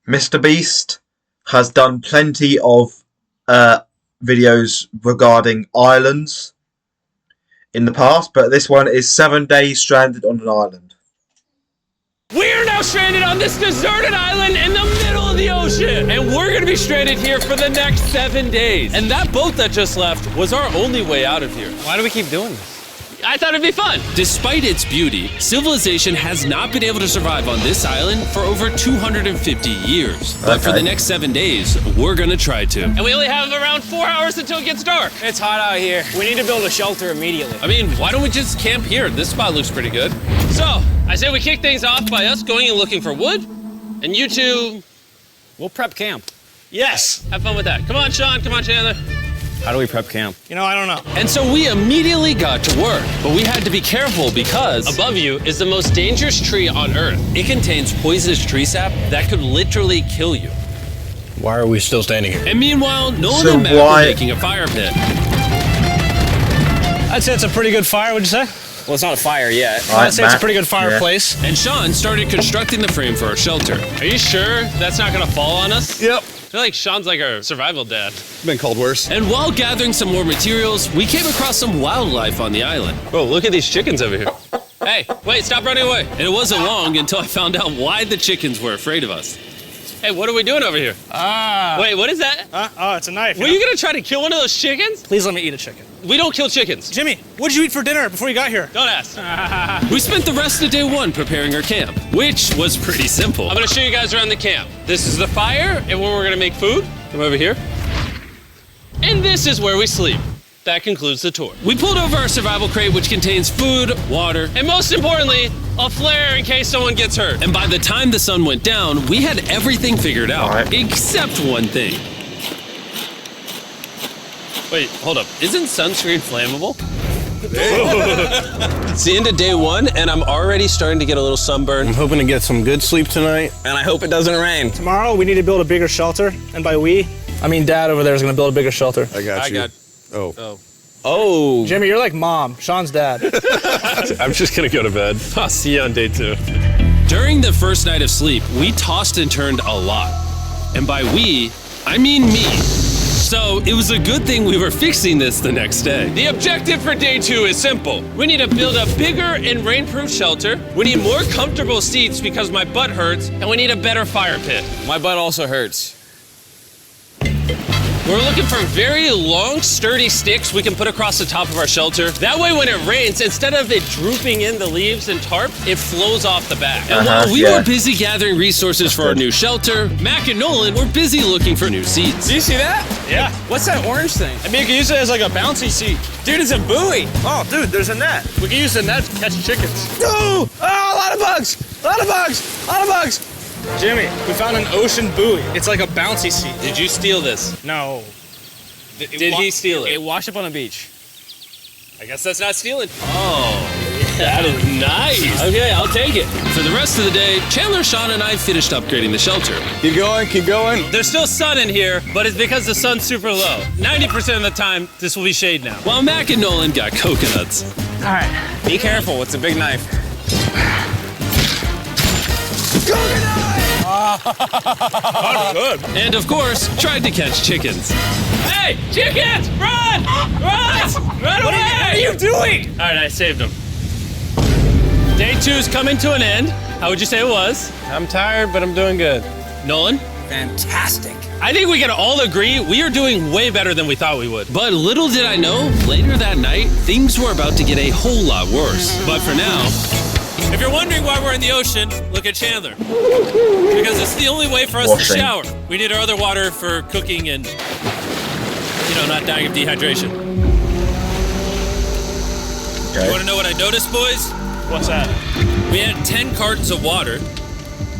MrBeast has done plenty of videos regarding islands in the past, but this one is 7 days stranded on an island. We are now stranded on this deserted island in the middle of the ocean, and we're gonna be stranded here for the next 7 days. And that boat that just left was our only way out of here. Why do we keep doing this? I thought it'd be fun. Despite its beauty, civilization has not been able to survive on this island for over 250 years. But for the next 7 days, we're gonna try to. And we only have around 4 hours until it gets dark. It's hot out here. We need to build a shelter immediately. I mean, why don't we just camp here? This spot looks pretty good. So, I say we kick things off by us going and looking for wood, and you two... We'll prep camp. Yes! Have fun with that. Come on, Sean. Come on, Chandler. How do we prep camp? You know, I don't know. And so we immediately got to work, but we had to be careful because above you is the most dangerous tree on Earth. It contains poisonous tree sap that could literally kill you. Why are we still standing here? And meanwhile, Nolan and Matt were making a fire pit. I'd say it's a pretty good fire, would you say? Well, it's not a fire yet. I'd say it's a pretty good fireplace. And Sean started constructing the frame for our shelter. Are you sure that's not gonna fall on us? Yep. I feel like Sean's like our survival dad. Been called worse. And while gathering some more materials, we came across some wildlife on the island. Bro, look at these chickens over here. Hey, wait, stop running away. And it wasn't long until I found out why the chickens were afraid of us. Hey, what are we doing over here? Wait, what is that? Oh, it's a knife. Were you gonna try to kill one of those chickens? Please let me eat a chicken. We don't kill chickens. Jimmy, what did you eat for dinner before you got here? Don't ask. We spent the rest of day one preparing our camp, which was pretty simple. I'm gonna show you guys around the camp. This is the fire and where we're gonna make food. Come over here. And this is where we sleep. That concludes the tour. We pulled over our survival crate, which contains food, water, and most importantly, a flare in case someone gets hurt. And by the time the sun went down, we had everything figured out, except one thing. Wait, hold up. Isn't sunscreen flammable? It's the end of day one, and I'm already starting to get a little sunburn. I'm hoping to get some good sleep tonight. And I hope it doesn't rain. Tomorrow, we need to build a bigger shelter. And by we, I mean Dad over there is going to build a bigger shelter. I got you. Oh. Jimmy, you're like Mom. Sean's dad. I'm just going to go to bed. I'll see you on day 2. During the first night of sleep, we tossed and turned a lot. And by we, I mean me. So it was a good thing we were fixing this the next day. The objective for day 2 is simple. We need to build a bigger and rainproof shelter. We need more comfortable seats because my butt hurts, and we need a better fire pit. My butt also hurts. We're looking for very long, sturdy sticks we can put across the top of our shelter. That way when it rains, instead of it drooping in the leaves and tarp, it flows off the back. And while we were busy gathering resources for our new shelter, Mac and Nolan were busy looking for new seats. Do you see that? Yeah. What's that orange thing? I mean, you can use it as like a bouncy seat. Dude, it's a buoy. Oh, dude, there's a net. We can use the net to catch chickens. Oh, a lot of bugs. A lot of bugs. A lot of bugs. Jimmy, we found an ocean buoy. It's like a bouncy seat. Did you steal this? No. Did he steal it? It washed up on the beach. I guess that's not stealing. Oh, that is nice. Okay, I'll take it. For the rest of the day, Chandler, Sean, and I finished upgrading the shelter. Keep going, keep going. There's still sun in here, but it's because the sun's super low. 90% of the time, this will be shade now. While Mac and Nolan got coconuts. All right. Be careful, it's a big knife. Good. And of course, tried to catch chickens. Hey, chickens, run! Run! Run away! What are you doing? All right, I saved them. Day 2's coming to an end. How would you say it was? I'm tired, but I'm doing good. Nolan? Fantastic. I think we can all agree we are doing way better than we thought we would. But little did I know, later that night, things were about to get a whole lot worse. But for now, if you're wondering why we're in the ocean, look at Chandler. Because it's the only way for us to shower. We need our other water for cooking and, not dying of dehydration. Okay. You want to know what I noticed, boys? What's that? We had 10 cartons of water,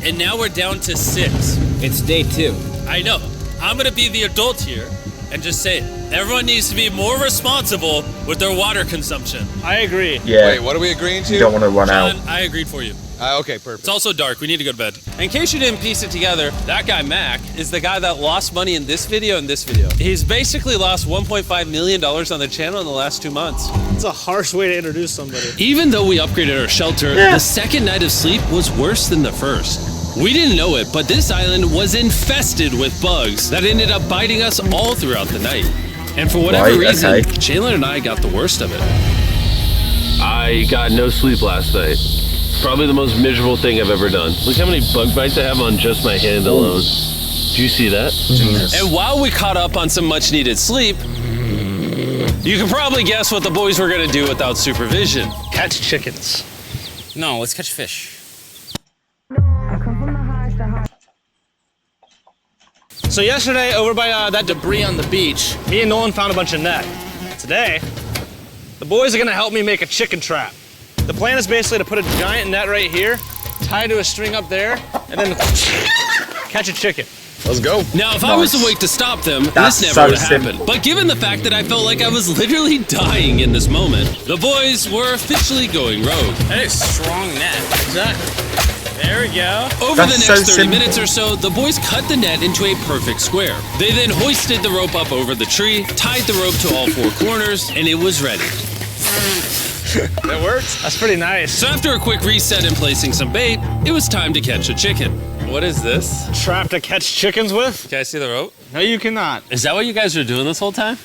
and now we're down to 6. It's day 2. I know. I'm going to be the adult here and just say it. Everyone needs to be more responsible with their water consumption. I agree. Yeah. Wait, what are we agreeing to? You don't want to run John, out. I agreed for you. Okay, perfect. It's also dark. We need to go to bed. In case you didn't piece it together, that guy, Mac, is the guy that lost money in this video and this video. He's basically lost $1.5 million on the channel in the last 2 months. It's a harsh way to introduce somebody. Even though we upgraded our shelter, the second night of sleep was worse than the first. We didn't know it, but this island was infested with bugs that ended up biting us all throughout the night. And for whatever reason, Jalen and I got the worst of it. I got no sleep last night. Probably the most miserable thing I've ever done. Look how many bug bites I have on just my hand alone. Do you see that? And while we caught up on some much needed sleep, you can probably guess what the boys were gonna do without supervision. Catch chickens. No, let's catch fish. So yesterday, over by that debris on the beach, me and Nolan found a bunch of net. Today, the boys are gonna help me make a chicken trap. The plan is basically to put a giant net right here, tie to a string up there, and then catch a chicken. Let's go. Now, if I was awake to stop them, this never would have happened. But given the fact that I felt like I was literally dying in this moment, the boys were officially going rogue. That is strong net. Exactly. There we go. Over the next 30 minutes or so, the boys cut the net into a perfect square. They then hoisted the rope up over the tree, tied the rope to all four corners, and it was ready. That works? That's pretty nice. So after a quick reset and placing some bait, it was time to catch a chicken. What is this? Trap to catch chickens with? Can I see the rope? No, you cannot. Is that what you guys were doing this whole time?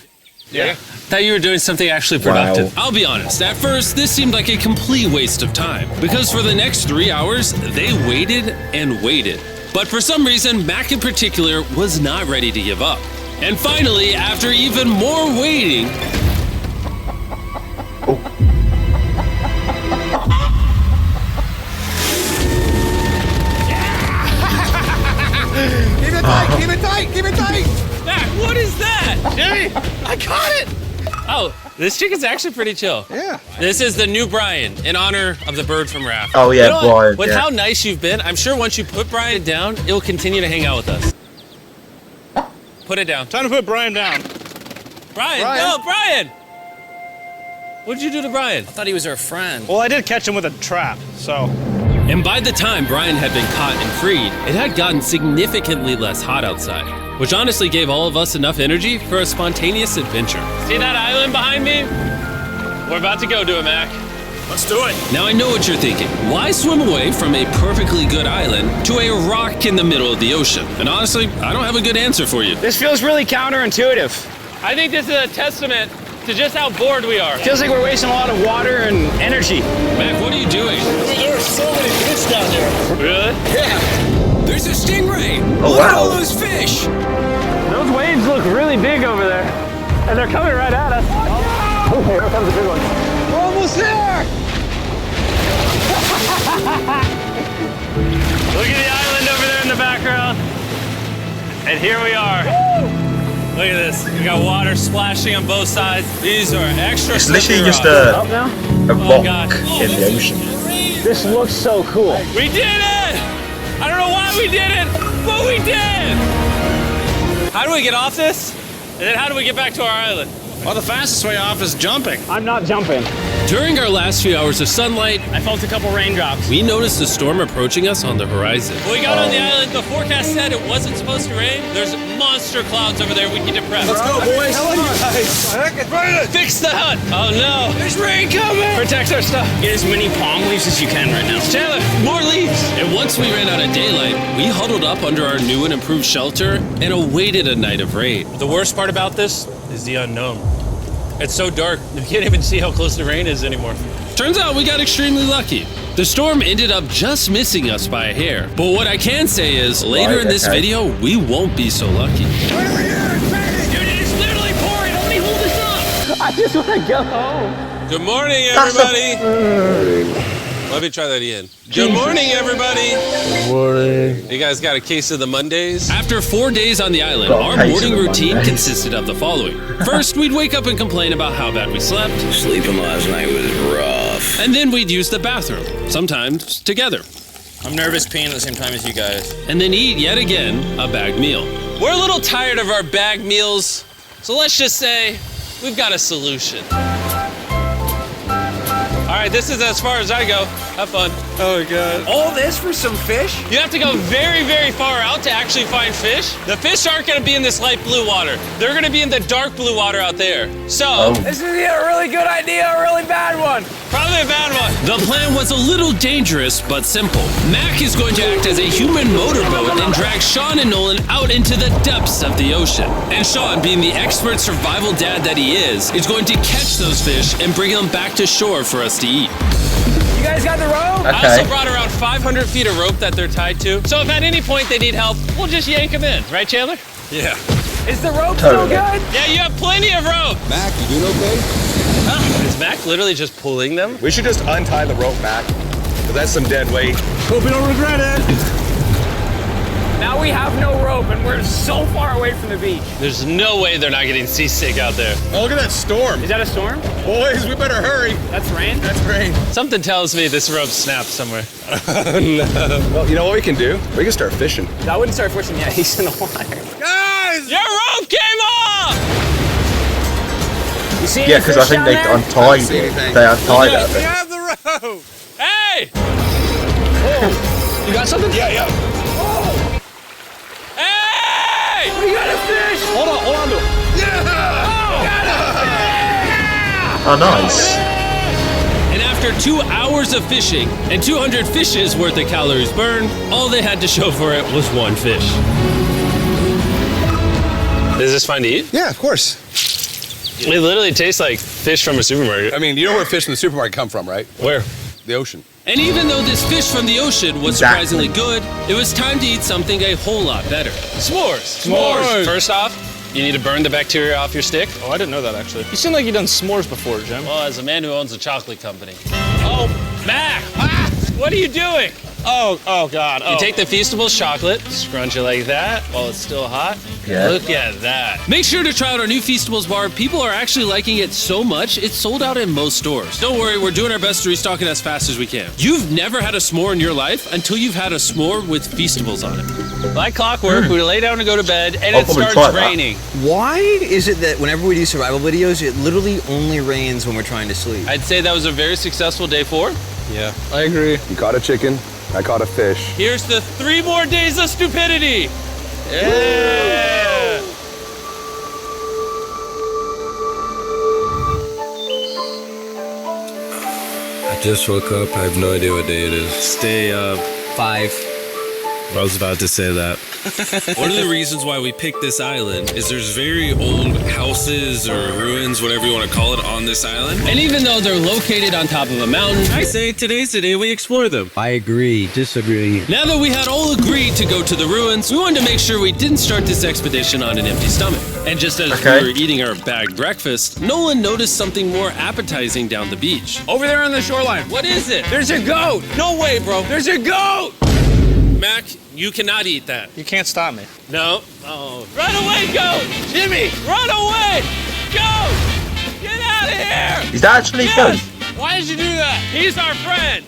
Yeah. Thought you were doing something actually productive. Wow. I'll be honest, at first, this seemed like a complete waste of time. Because for the next 3 hours, they waited and waited. But for some reason, Mac in particular was not ready to give up. And finally, after even more waiting... Keep it tight, keep it tight, keep it tight! Mac, what is that? Jimmy, I caught it! Oh, this chicken's actually pretty chill. Yeah. This is the new Brian, in honor of the bird from Raft. Oh yeah, You know Brian. With yeah. how nice you've been, I'm sure once you put Brian down, it'll continue to hang out with us. Put it down. Time to put Brian down. Brian, no, Brian! What'd you do to Brian? I thought he was our friend. Well, I did catch him with a trap, so. And by the time Brian had been caught and freed, it had gotten significantly less hot outside, which honestly gave all of us enough energy for a spontaneous adventure. See that island behind me? We're about to go to it, Mac. Let's do it. Now I know what you're thinking. Why swim away from a perfectly good island to a rock in the middle of the ocean? And honestly, I don't have a good answer for you. This feels really counterintuitive. I think this is a testament to just how bored we are. Feels like we're wasting a lot of water and energy. Mac, what are you doing? There are so many fish down there. Really? Yeah. There's a stingray! Oh, Look at wow. all those fish! Those waves look really big over there. And they're coming right at us. Oh, here comes a big one. We're almost there! Look at the island over there in the background. And here we are. Look at this. We got water splashing on both sides. These are extra. It's literally just Up now? a rock in the ocean. This looks so cool. We did it! I don't know why we did it, but we did! How do we get off this? And then how do we get back to our island? Well, the fastest way off is jumping. I'm not jumping. During our last few hours of sunlight, I felt a couple raindrops. we noticed a storm approaching us on the horizon. When we got on the island, the forecast said it wasn't supposed to rain. There's monster clouds over there we need to prep. Let's go, boys! Come on! Fix the hut! Oh no! There's rain coming! Protect our stuff! Get as many palm leaves as you can right now. Chandler, more leaves! And once we ran out of daylight, we huddled up under our new and improved shelter and awaited a night of rain. The worst part about this is the unknown. It's so dark, you can't even see how close the rain is anymore. Turns out we got extremely lucky. The storm ended up just missing us by a hair. But what I can say is, later in this video, we won't be so lucky. Right over here! It's raining! Dude, it is literally pouring! Nobody hold us up! I just want to go home. Good morning, everybody! Let me try that again. Good morning, everybody! Good morning. You guys got a case of the Mondays? After 4 days on the island, Got a our case morning of the routine Mondays. consisted of the following. First, we'd wake up and complain about how bad we slept, Sleeping last night was rough. and then we'd use the bathroom, sometimes together, I'm nervous peeing at the same time as you guys. and then eat yet again a bagged meal. We're a little tired of our bagged meals, so let's just say we've got a solution. All right, this is as far as I go. Have fun. Oh god. All this for some fish? You have to go very, very far out to actually find fish. The fish aren't gonna be in this light blue water. They're gonna be in the dark blue water out there. So, This is either a really good idea or a really bad one. probably a bad one. The plan was a little dangerous, but simple. Mac is going to act as a human motorboat and drag Sean and Nolan out into the depths of the ocean. And Sean, being the expert survival dad that he is going to catch those fish and bring them back to shore for us to eat. You guys got the rope? I Okay. also brought around 500 feet of rope that they're tied to. So if at any point they need help, we'll just yank them in. Right, Chandler? Yeah. Is the rope still Totally. good? Yeah, you have plenty of rope. Mac, you doing okay? Is Mac literally just pulling them? We should just untie the rope, Mac. Cause that's some dead weight. Hope you don't regret it. Now we have no rope and we're so far away from the beach. There's no way they're not getting seasick out there. Oh, look at that storm. Is that a storm? Boys, we better hurry. That's rain? That's rain. Something tells me this rope snapped somewhere. Oh no. Well, you know what we can do? We can start fishing. I wouldn't start fishing yet. He's in the water. Guys! Your rope came off! You see Yeah, any because I fish think down they there? untied see it. anything. They untied it. I We think. have the rope. Hey! You got something? Yeah. Hey! We got a fish! Hold on to it. Oh, nice. And after 2 hours of fishing and 200 fishes worth of calories burned, all they had to show for it was one fish. Is this fine to eat? Yeah, of course. It literally tastes like fish from a supermarket. I mean, you know where fish in the supermarket come from, right? Where? The ocean. And even though this fish from the ocean was surprisingly good, it was time to eat something a whole lot better. S'mores. S'mores. First off, you need to burn the bacteria off your stick. Oh, I didn't know that actually. You seem like you've done s'mores before, Jim. Well, as a man who owns a chocolate company. Oh, Mac! What are you doing? Oh God. You take the Feastables chocolate, scrunch it like that while it's still hot. Yeah. Look at that. Make sure to try out our new Feastables bar. People are actually liking it so much, it's sold out in most stores. Don't worry, we're doing our best to restock it as fast as we can. You've never had a s'more in your life until you've had a s'more with Feastables on it. Like clockwork, we lay down to go to bed, and I'll it probably starts try that. raining. Why is it that whenever we do survival videos, it literally only rains when we're trying to sleep? I'd say that was a very successful day 4. Yeah, I agree. You caught a chicken. I caught a fish. Here's the 3 more days of stupidity. Yeah. I just woke up. I have no idea what day it is. Stay up. 5. I was about to say that. One of the reasons why we picked this island is there's very old houses or ruins, whatever you want to call it, on this island. And even though they're located on top of a mountain, I say today's the day we explore them. I agree. Disagree. now that we had all agreed to go to the ruins, we wanted to make sure we didn't start this expedition on an empty stomach. And just as Okay. we were eating our bagged breakfast, Nolan noticed something more appetizing down the beach. Over there on the shoreline. What is it? There's a goat. No way, bro. There's a goat. Mac, you cannot eat that. You can't stop me. No. Oh. Run away, goat! Jimmy, run away! Goat! Get out of here! Is that actually good? Why did you do that? He's our friend.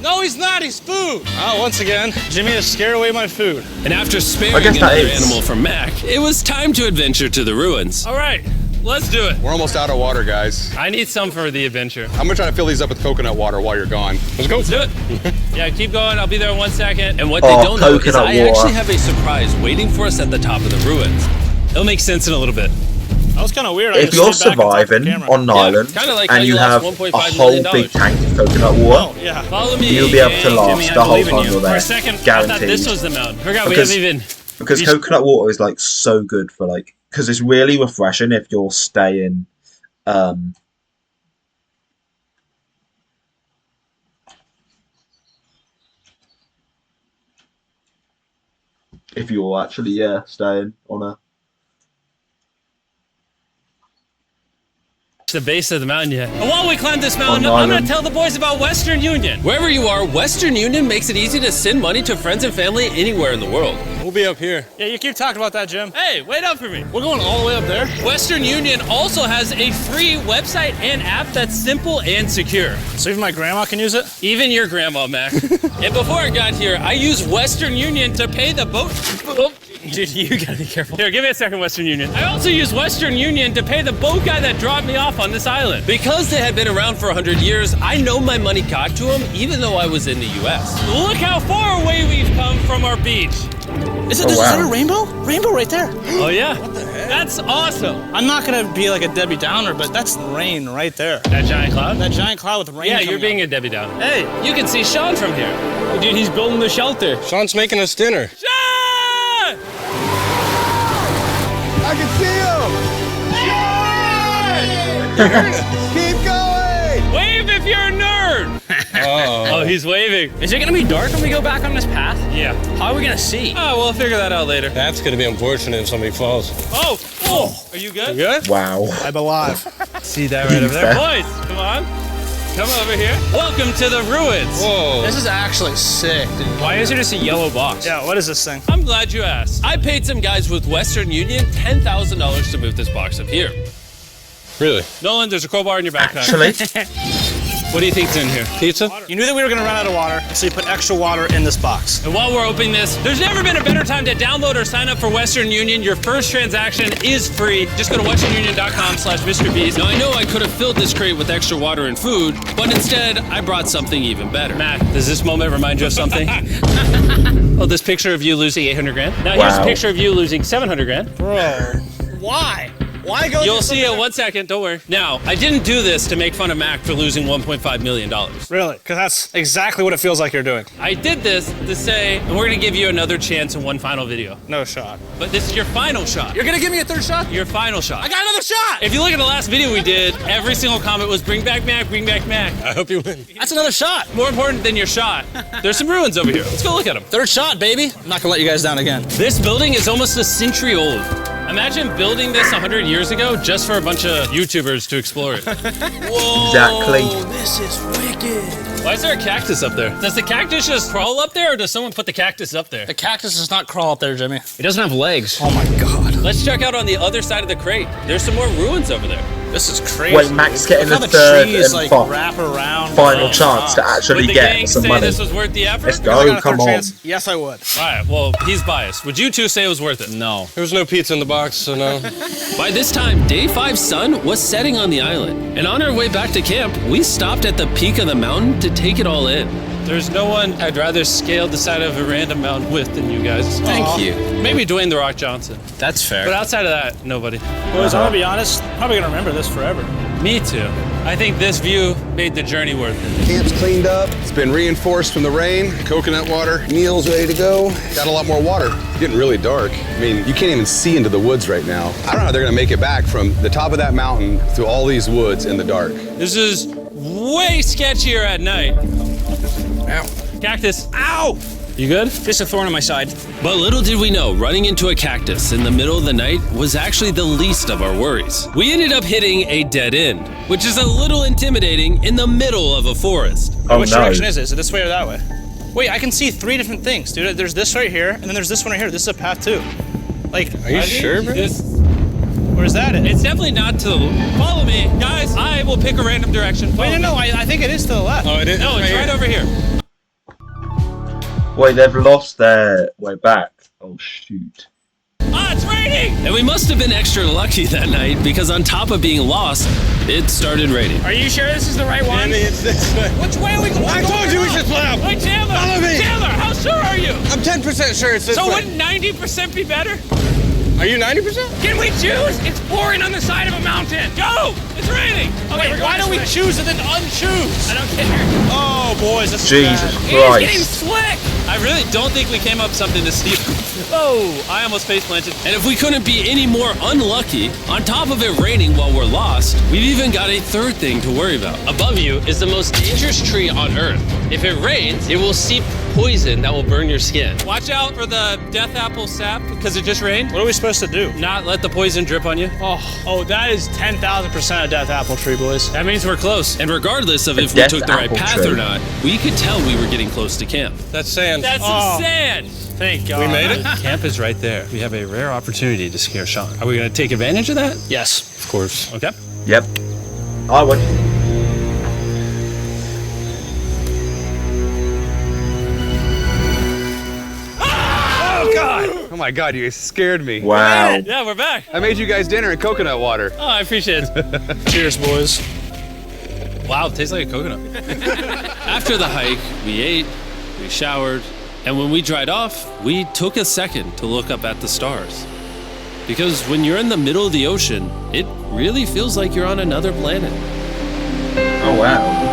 No, he's not. He's food. Oh, once again, Jimmy has scared away my food. And after sparing I guess that another is. animal from Mac, it was time to adventure to the ruins. All right, let's do it. We're almost out of water, guys. I need some for the adventure. I'm gonna try to fill these up with coconut water while you're gone. Let's go. Let's do it. Yeah, keep going. I'll be there in 1 second. And what Oh, they don't know is coconut I water. actually have a surprise waiting for us at the top of the ruins. It'll make sense in a little bit. That was kind of weird. I If just you're stayed back and talked to the surviving camera. on an island kinda like how and you you lost have $1.5 a whole million. big tank of coconut water, Oh, yeah. Follow me. you'll be able to Hey, last Jimmy, I the whole believe in time you. you're For there. a second, I thought Guaranteed. this was the mountain. Forgot Because- we haven't even. Because coconut water is like so good for like, because it's really refreshing if you're staying if you're actually staying on a The base of the mountain yet. And while we climb this mountain, On I'm going island. to tell the boys about Western Union. Wherever you are, Western Union makes it easy to send money to friends and family anywhere in the world. We'll be up here. Yeah, you keep talking about that, Jim. Hey, wait up for me. We're going all the way up there. Western Union also has a free website and app that's simple and secure. So even my grandma can use it? Even your grandma, Mac. And before I got here, I used Western Union to pay the boat. Dude, you gotta be careful. Here, give me a second, Western Union. I also used Western Union to pay the boat guy that dropped me off on this island. Because they had been around for 100 years, I know my money got to them even though I was in the US. Look how far away we've come from our beach. Is that a rainbow? Rainbow right there. Oh yeah? What the heck? That's awesome. I'm not gonna be like a Debbie Downer, but that's rain right there. That giant cloud? That giant cloud with rain. Yeah, you're being a Debbie Downer. Hey, you can see Sean from here. Dude, he's building the shelter. Sean's making us dinner. Sean! I can see him! Keep going! Wave if you're a nerd! Oh, he's waving. Is it gonna be dark when we go back on this path? Yeah. How are we gonna see? Oh, we'll figure that out later. That's gonna be unfortunate if somebody falls. Oh! Are you good? You good? Wow. I'm alive. See that right over there? Boys, come on. Come over here. Welcome to the ruins. Whoa. This is actually sick, dude. Why is there just a yellow box? Yeah, what is this thing? I'm glad you asked. I paid some guys with Western Union $10,000 to move this box up here. Really? Nolan, there's a crowbar in your backpack. Actually, What do you think's in here? Pizza? You knew that we were gonna run out of water, so you put extra water in this box. And while we're opening this, there's never been a better time to download or sign up for Western Union. Your first transaction is free. Just go to westernunion.com/MrBeast. Now, I know I could have filled this crate with extra water and food, but instead, I brought something even better. Matt, does this moment remind you of something? Oh, this picture of you losing 800 grand? Now, here's a Wow. picture of you losing 700 grand. Bro, why? Why go? You'll see it 1 second, don't worry. Now, I didn't do this to make fun of Mac for losing $1.5 million. Really? Because that's exactly what it feels like you're doing. I did this to say, and we're gonna give you another chance in one final video. No shot. But this is your final shot. You're gonna give me a third shot? Your final shot. I got another shot! If you look at the last video we did, every single comment was bring back Mac, bring back Mac. I hope you win. That's another shot. More important than your shot, there's some ruins over here. Let's go look at them. Third shot, baby. I'm not gonna let you guys down again. This building is almost a century old. Imagine building this 100 years ago just for a bunch of YouTubers to explore it. Whoa! Exactly. This is wicked. Why is there a cactus up there? Does the cactus just crawl up there, or does someone put the cactus up there? The cactus does not crawl up there, Jimmy. It doesn't have legs. Oh my god. Let's check out on the other side of the crate. There's some more ruins over there. This is crazy. Wait, Mac's getting Look the how third trees, and wrap around. final chance to Would actually the get gang some say money. this was worth the effort? Let's I go, got a come third on. chance. Yes, I would. All right, well, he's biased. Would you two say it was worth it? No. There was no pizza in the box, so no. By this time, day 5's sun was setting on the island. And on our way back to camp, we stopped at the peak of the mountain to take it all in. There's no one I'd rather scale the side of a random mountain with than you guys. Thank you. Maybe Dwayne The Rock Johnson. That's fair. But outside of that, nobody. Boys, I'm gonna be honest, probably gonna remember this forever. Me too. I think this view made the journey worth it. Camp's cleaned up. It's been reinforced from the rain. Coconut water. Meal's ready to go. Got a lot more water. It's getting really dark. I mean, you can't even see into the woods right now. I don't know how they're gonna make it back from the top of that mountain through all these woods in the dark. This is way sketchier at night. Ow. Cactus. Ow! You good? Just a thorn on my side. But little did we know, running into a cactus in the middle of the night was actually the least of our worries. We ended up hitting a dead end, which is a little intimidating in the middle of a forest. Oh Which no. direction is it? Is it this way or that way? Wait, I can see 3 different things, dude. There's this right here, and then there's this one right here. This is a path too. Like, Are you sure, bro? where's that at? It's definitely not to the... Follow me, guys. I will pick a random direction. Wait, no, I think it is to the left. Oh, it is? No, it's right over here. Wait, they've lost their way back. Oh shoot. Ah, it's raining! And we must have been extra lucky that night because on top of being lost, it started raining. Are you sure this is the right one? It's this way. Which way are we going? I told you we should split up. Wait, Chandler! Follow me. Chandler, how sure are you? I'm 10% sure it's this So way. wouldn't 90% be better? Are you 90%? Can we choose? It's pouring on the side of a mountain. Go! It's raining! Okay, Wait, why don't we choose and then unchoose? I don't care. Oh, boys, this is Jesus bad. It's getting Christ. slick. I really don't think we came up with something to steal. Oh, I almost face planted. And if we couldn't be any more unlucky, on top of it raining while we're lost, we've even got a third thing to worry about. Above you is the most dangerous tree on Earth. If it rains, it will seep poison that will burn your skin. Watch out for the death apple sap because it just rained. What are we supposed to do? Not let the poison drip on you. Oh, that is 10,000% a death apple tree, boys. That means we're close. And regardless of if we death took the right apple path tree. or not, we could tell we were getting close to camp. That's sand. That's some sand. Thank God. We made it? Camp is right there. We have a rare opportunity to scare Sean. Are we going to take advantage of that? Yes. Of course. Okay. Yep. I would. Oh, God! Oh my God, you guys scared me. Wow. Yeah, we're back. I made you guys dinner and coconut water. Oh, I appreciate it. Cheers, boys. Wow, it tastes like a coconut. After the hike, we ate, we showered, and when we dried off, we took a second to look up at the stars. Because when you're in the middle of the ocean, it really feels like you're on another planet. Oh, wow.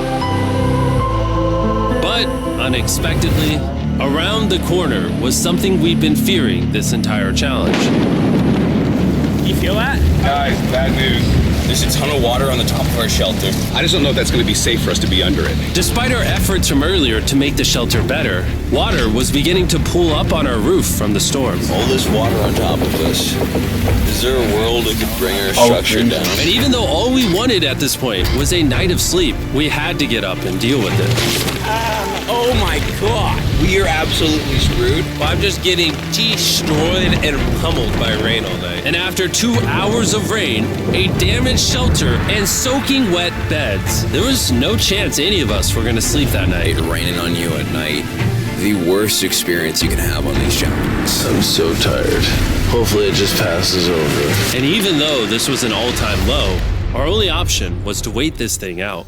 But unexpectedly, around the corner was something we'd been fearing this entire challenge. You feel that? Guys, bad news. There's a ton of water on the top of our shelter. I just don't know if that's going to be safe for us to be under it. Despite our efforts from earlier to make the shelter better, water was beginning to pool up on our roof from the storm. All this water on top of us. Is there a world that could bring our structure down? And even though all we wanted at this point was a night of sleep, we had to get up and deal with it. Oh my God. We are absolutely screwed. I'm just getting destroyed and pummeled by rain all night. And after 2 hours of rain, a damaged shelter, and soaking wet beds, there was no chance any of us were going to sleep that night. It raining on you at night. The worst experience you can have on these challenges. I'm so tired. Hopefully it just passes over. And even though this was an all-time low, our only option was to wait this thing out.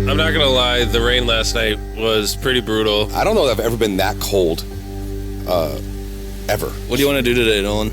I'm not gonna lie, the rain last night was pretty brutal. I don't know that I've ever been that cold. Ever. What do you want to do today, Nolan?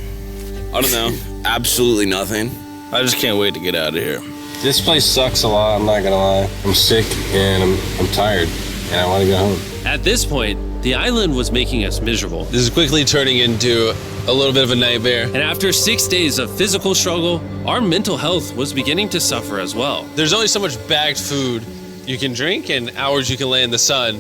I don't know. Absolutely nothing. I just can't wait to get out of here. This place sucks a lot, I'm not gonna lie. I'm sick and I'm tired and I want to go home. At this point, the island was making us miserable. This is quickly turning into a little bit of a nightmare. And after 6 days of physical struggle, our mental health was beginning to suffer as well. There's only so much bagged food you can drink and hours you can lay in the sun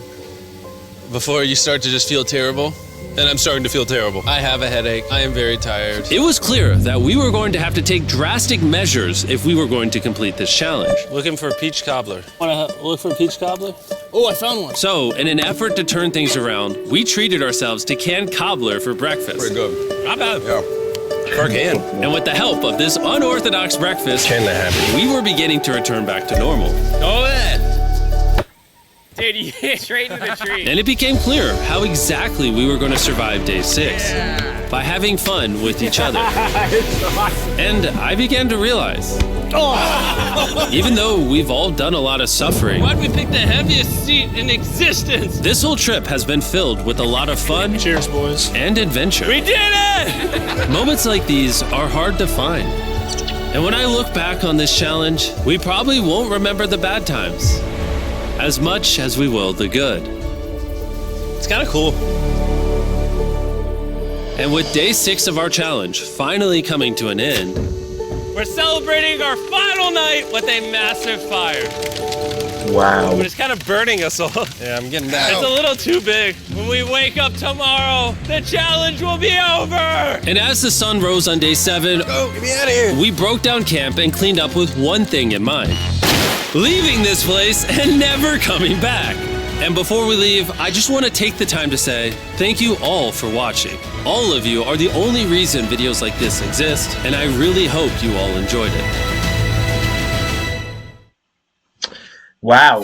before you start to just feel terrible. And I'm starting to feel terrible. I have a headache. I am very tired. It was clear that we were going to have to take drastic measures if we were going to complete this challenge. Looking for peach cobbler. Want to look for peach cobbler? Oh, I found one. So, in an effort to turn things around, we treated ourselves to canned cobbler for breakfast. Pretty good. Not bad. Yeah. Per can. And with the help of this unorthodox breakfast, Kinda happy. we were beginning to return back to normal. Oh, man. Dude, you hit straight into the tree. And it became clear how exactly we were going to survive day 6. By having fun with each other. And I began to realize, even though we've all done a lot of suffering, why'd we pick the heaviest seat in existence? This whole trip has been filled with a lot of fun. Cheers, boys. And adventure. We did it! Moments like these are hard to find. And when I look back on this challenge, we probably won't remember the bad times as much as we will the good. It's kind of cool. And with day 6 of our challenge finally coming to an end, we're celebrating our final night with a massive fire. Wow. But it's kind of burning us all. Yeah, I'm getting that. It's a little too big. When we wake up tomorrow, the challenge will be over. And as the sun rose on day 7, Oh, get me out of here. we broke down camp and cleaned up with one thing in mind: leaving this place and never coming back. And before we leave, I just want to take the time to say thank you all for watching. All of you are the only reason videos like this exist, and I really hope you all enjoyed it. Wow.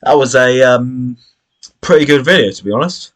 That was a pretty good video, to be honest.